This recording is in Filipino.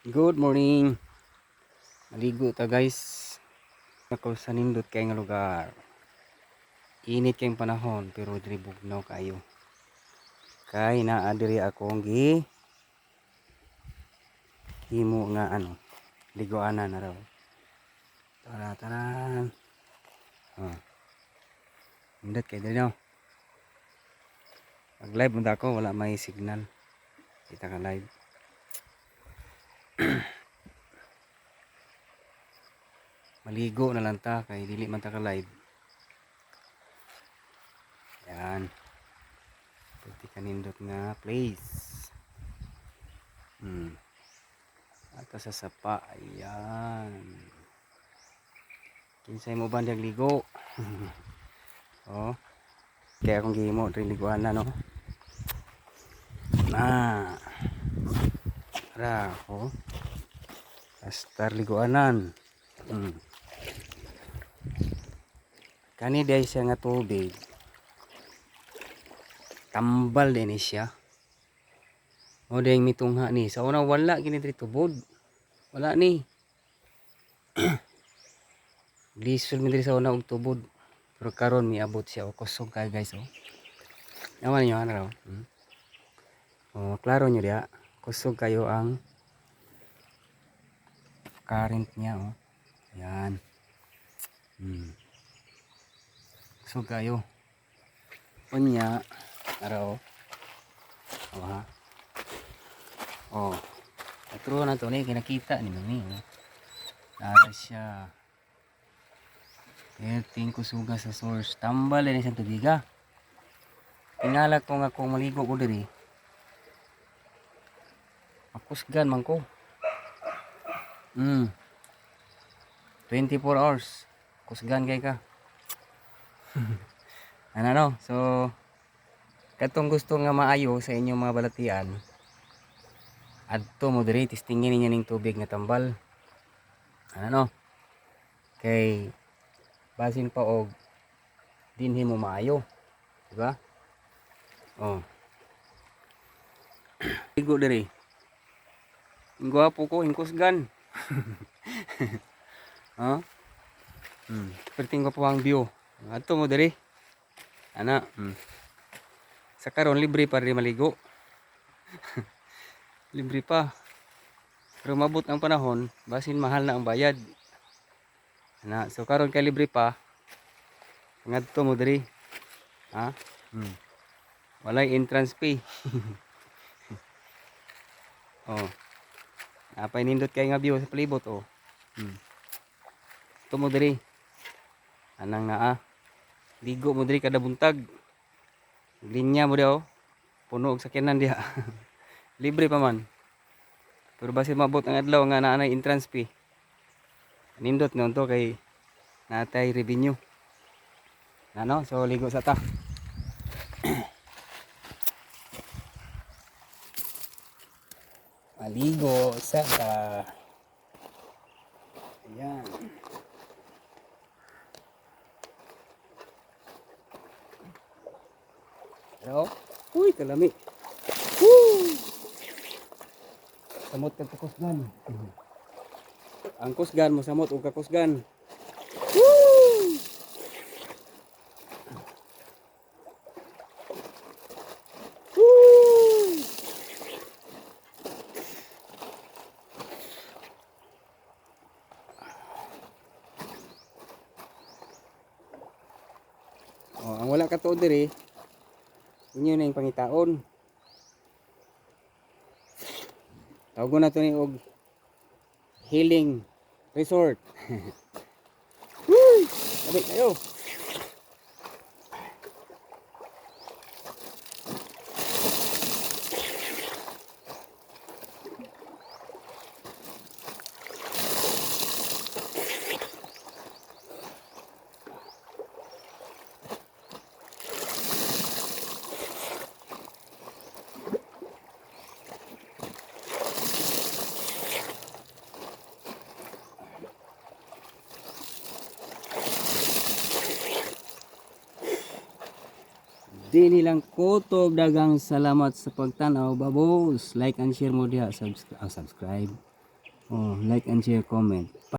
Good morning. Maligo ta guys. Ako sa nindot kay nga lugar. Init kayong panahon pero diri bugnaw kayo. Kay naa diri akong himo nga ligoanan na raw. Tara. Oh, nindot kay diri no. Mag live muna ako, wala may signal. Kita ka live. Maligo na lang ta kay dili man ta ka live. Yan. Pwede ka nindot nga place. Ato sa sapa. Ayan. Kinsay mo ba niyang ligo? Oh. Kaya akong gihimo diri liguan na no. Tara, oh. Astar liguanan. Kani day siya nga tubig. Tambal din siya. O dayang mitungha ni. Sa una wala gini diri tubod. Wala ni. Lisod mi diri sa una og tubod. Pero karon miabot siya o kusog kay guys oh. Naman niyo ano raw. Oh, klaro niyo dia. Kusog kayo ang current niya oh. Ayan. Kusog kayo. Unya araw. Oh ha. Oh. Atro na to ni kinakita ni mami oh. Nara siya. Ting kusuga sa source. Tambal din sa tubiga. Tingalak ko nga kung maligo ko diri. Makusgan man ko. 24 hours. Kusgan kay ka. Ano. So katong gusto nga maayo sa inyong mga balatian. Adto mo diri testingin ninyo ning tubig nga tambal. Ano. Kay basin pa og dinhi mo maayo. Diba? Oh. Ligo diri. Gwapo ko ingkusgan. Oh. Perting ko pa ang view. Adto mo diri. Ana. Sa karon libre pa rin maligo. Libre pa. Pero mabot ang panahon, basin mahal na ang bayad. Ana, so karon kay libre pa. Ngadto mo diri. Ha? Walay entrance fee. Oh. Napay nindot kay nga view sa palibot oh. Ito mo diri. Anang naa. Ligo mo diri kada buntag. Linya mo dia oh. Puno og sakyanan diha. Libre pa man. Pero basi mabot ang adlaw nga naa na entrance fee. Nindot nga to kay natay revenue. Ano? So ligo sa ta. Maligo sa ta. Ayan. Hello? Uy, kalami. Woo! Samot ka kusgan. Ang kusgan mo samot o kakusgan. Woo! Woo! Oh, ang wala ka tuod diri. Inyo na yung pangitaon. Tawagon na ito ni og healing resort. Woo! Sabi kayo. Di nilang kutob dagang salamat sa pagtanaw babos. Like and share mo diha, subscribe. Oh, like and share, comment.